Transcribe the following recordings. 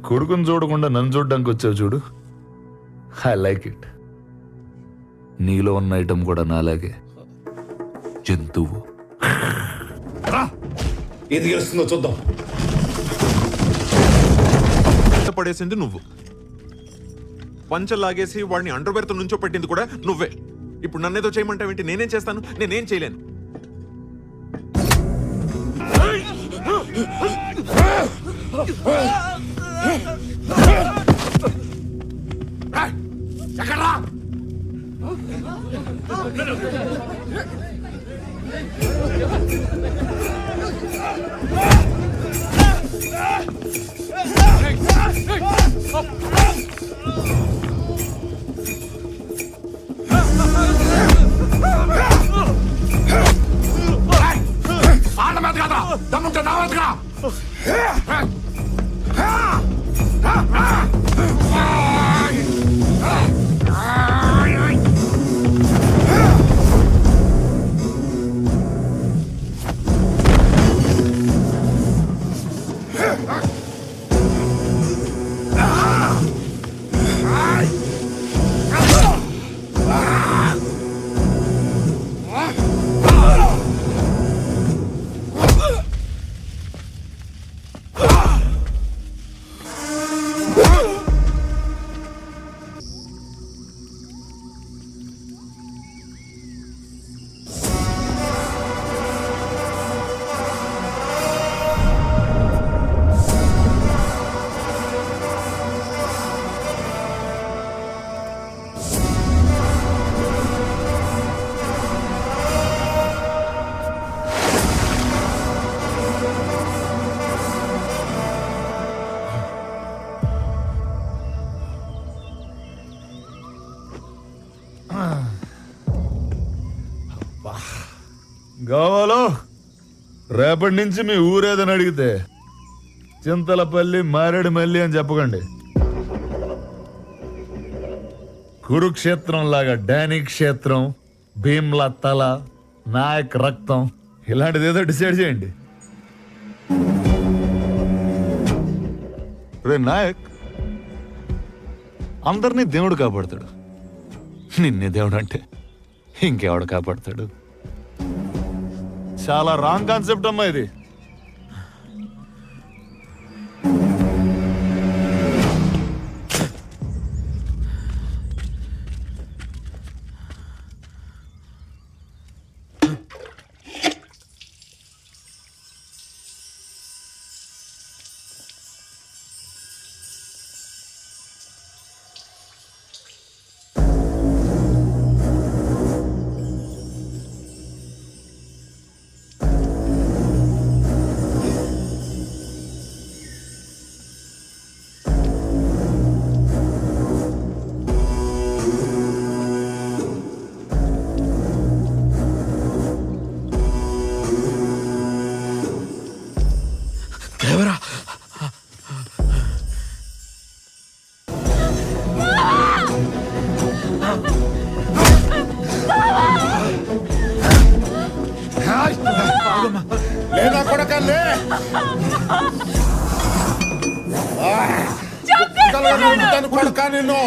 కొడుకుని చూడకుండా నన్ను చూడడానికి వచ్చావు చూడు, ఐ లైక్ ఇట్. నీలో ఉన్న ఐటమ్ కూడా నాలాగే జంతువు. ఏది గెలుస్తుందో చూద్దాం. పడేసింది నువ్వు, పంచలాగేసి వాడిని అండర్వేర్తో నుంచో పెట్టింది కూడా నువ్వే. ఇప్పుడు నన్నేదో చేయమంటావేంటి? నేనేం చేస్తాను? నేనేం చేయలేను. దమ్ముంటే నా వద్దగా. గోవాలో రేపటి నుంచి మీ ఊరేదని అడిగితే చింతలపల్లి మారేడుమల్లి అని చెప్పకండి. కురుక్షేత్రం లాగా డానీ క్షేత్రం, భీమ్లా తల, నాయక్ రక్తం ఇలాంటిది ఏదో డిసైడ్ చేయండి. రే నాయక్, అందరినీ దేవుడు కాపాడతాడు, నిన్నే దేవుడు అంటే ఇంకెవడు కాపాడతాడు? చాలా రాంగ్ కాన్సెప్ట్ అమ్మా ఇది. లేదా కొడకల్లే కొడక నిన్ను.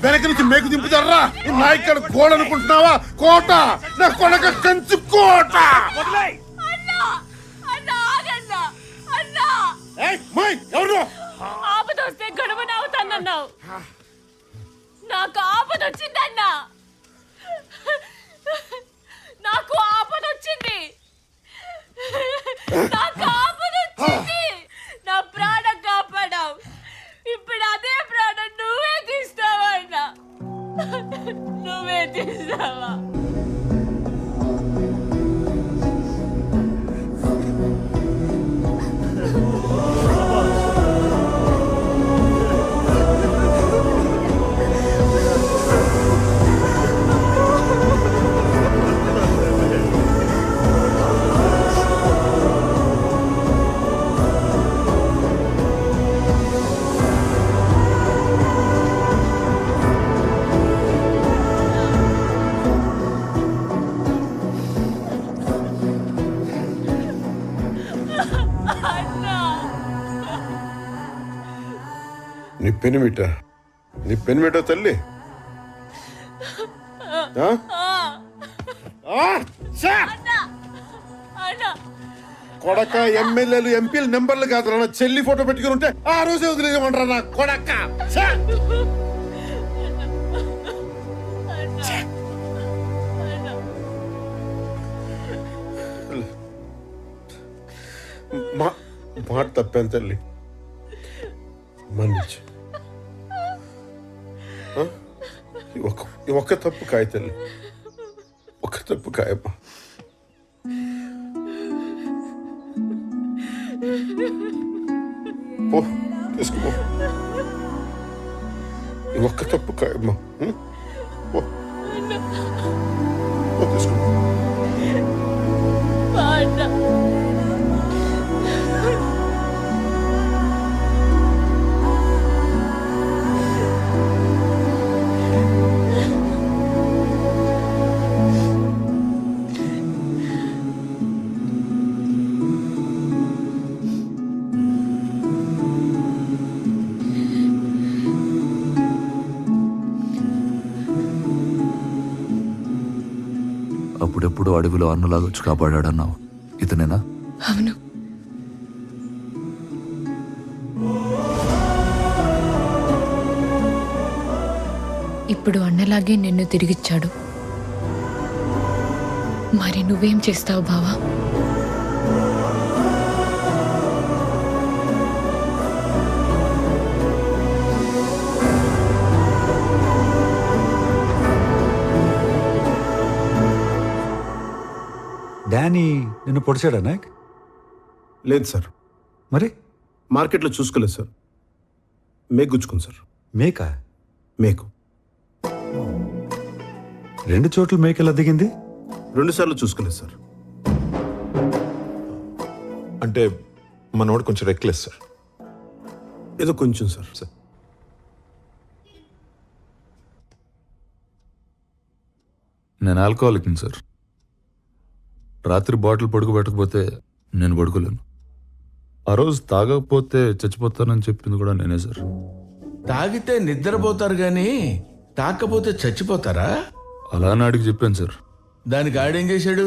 వెనక నుంచి మేకు దింపుతారా? నా ఇక్కడ కోడ అనుకుంటున్నావా? కోట నా కొడక కంచు కోట. ఎవరు ఆపదొస్తే గొడవనవుతానన్నావు, నాకు ఆపదొచ్చిందన్నా. నాకు ఆపదొచ్చింది, నాకు ఆపదొచ్చింది. నా ప్రాణం కాపాడావు, ఇప్పుడు అదే ప్రాణం నువ్వే తీస్తావా అన్నా? నువ్వే తీస్తావా? నీ పెనిమిట తల్లి ఆ? ఆ? ఛా! అన్నా కొడక ఎమ్మెల్యేలు ఎంపీలు నెంబర్లు కాదు నా చెల్లి ఫోటో పెట్టుకుని ఉంటే ఆ రోజే వదిలేయమంటారా నా కొడక ఛా! మాట తప్పాను తల్లి మన్నించు ఆ? ఈ ఒక్క తప్పు కాయ తల్లి ఒక్క తప్పు కాయమ్మా పో తీసుకో ఈ ఒక్క తప్పు కాయమ్మా పో తీసుకో అన్నా అప్పుడెప్పుడు అడవిలో అన్నలాగా వచ్చి కాపాడాడన్నావు ఇతనేనా? అవును. ఇప్పుడు అన్నలాగే నిన్ను తిరిగిచ్చాడు. మరి నువ్వేం చేస్తావు బావా? డానీ నిన్ను పొడిచాడా నాయక్? లేదు సార్, మరి మార్కెట్లో చూసుకోలేదు సార్. మేకు గుచ్చుకుంది సార్. మేకా? మేకు 2 చోట్ల మేక ఎలా దిగింది? 2 సార్లు చూసుకోలేదు సార్. అంటే మనోడు కొంచెం రెక్లెస్ సార్. ఏదో కొంచెం సార్. నేను ఆల్కహాలిక్ సార్. రాత్రి బాటిల్ పడుకోబెట్టకపోతే నేను పడుకోలేను. ఆ రోజు తాగకపోతే చచ్చిపోతానని చెప్పింది కూడా నేనే సార్. తాగితే నిద్రపోతారు గాని తాకపోతే చచ్చిపోతారా? అలా నాడికి చెప్పాను సార్. దానికి ఆడేం చేశాడు?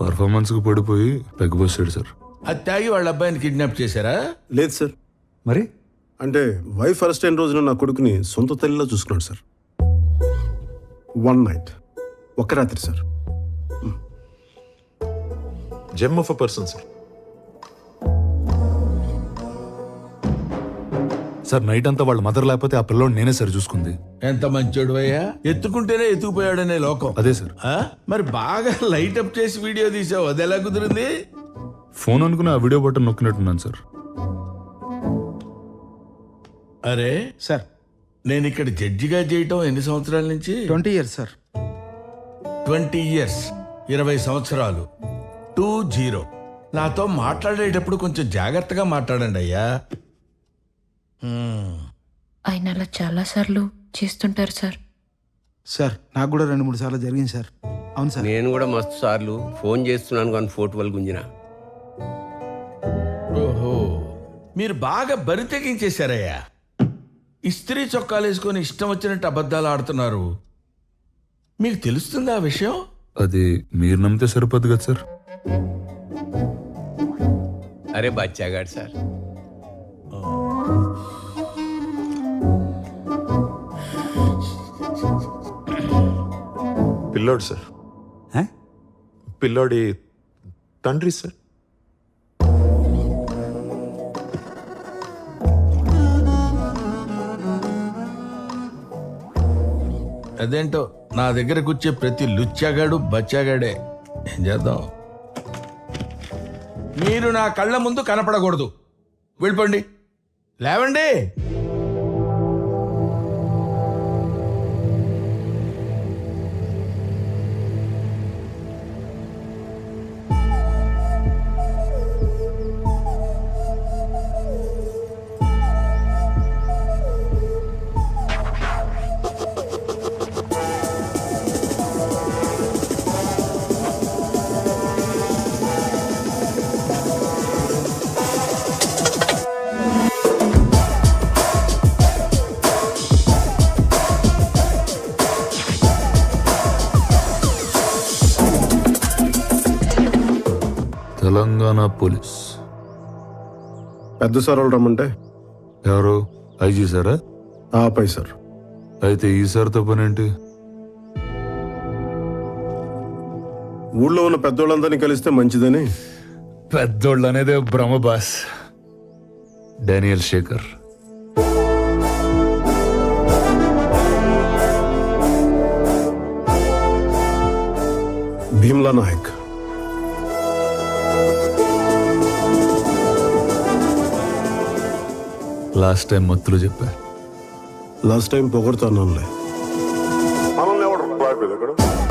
పర్ఫార్మెన్స్కి పడిపోయి పెగ్గబోసాడు సార్. అది తాగి వాళ్ళ అబ్బాయిని కిడ్నాప్ చేశారా? లేదు సార్. మరి అంటే వైఫ్ అరెస్ట్ అయిన రోజున నా కొడుకుని సొంత తల్లిలో చూసుకున్నాడు సార్. 1 నైట్, ఒక్క రాత్రి sir. Gem of a person sir. Sir night అంతా వాళ్ళ మదర్ లేకపోతే ఆ పిల్లోడు నేనే సార్ చూసుకుంది. ఎంత మంచోడు అయ్యా, ఎత్తుకుంటేనే ఎత్తుకుపోయాడనే లోకం. అదే సార్. ఆ? మరి బాగా లైట్ అప్ చేసి వీడియో తీసావు, అది ఎలా కుదిరింది? ఫోన్ అనుకుని ఆ వీడియో బటన్ నొక్కినట్టున్నాను సార్. అరే సార్, నేను ఇక్కడ జడ్జిగా చేయటం ఎన్ని సంవత్సరాల నుంచి? 20 years సార్. 20 years, 20 సంవత్సరాలు. 20. నాతో మాట్లాడేటప్పుడు కొంచెం జాగ్రత్తగా మాట్లాడండి అయ్యా. ఆయన అలా చాలా సార్లు చేస్తుంటారు సార్. సార్ నాకు కూడా 2-3 సార్లు జరిగింది సార్. అవును సార్. నేను కూడా మస్తు సార్లు ఫోన్ చేస్తున్నాను కానీ ఫోటోలు గుంజిన. ఓహో, మీరు బాగా బరి తెగించేశారయ్యా. ఇస్త్రీ చొక్కాలు వేసుకొని ఇష్టం వచ్చినట్టు అబద్ధాలు ఆడుతున్నారు. మీకు తెలుస్తుందా ఆ విషయం? అది మీరు నమ్మితే సరిపోదు కదా సార్. అరే బచ్చాగాడు సార్. పిల్లోడు సార్. హ? పిల్లోడి తండ్రి సార్. అదేంటో నా దగ్గరకు వచ్చే ప్రతి లుచ్చాగాడు బచ్చాగాడే. ఏం చేద్దాం? మీరు నా కళ్ళ ముందు కనపడకూడదు. వెళ్ళిపోండి, లేవండి. తెలంగాణ పోలీస్. పెద్ద సార్ వాళ్ళు రమ్మంటే ఎవరు? ఐజీ సారా? ఆపై సార్. అయితే ఈ సార్తో పనేంటి? ఊళ్ళో ఉన్న పెద్దోళ్ళందరినీ కలిస్తే మంచిదని. పెద్దోళ్ళు అనేదే భ్రమ boss. Daniel Shekhar. Bheemla Nayak. Last time మత్తులు చెప్పా. లాస్ట్ టైం పొగడుతున్నానులే. మనల్ని ఎవడు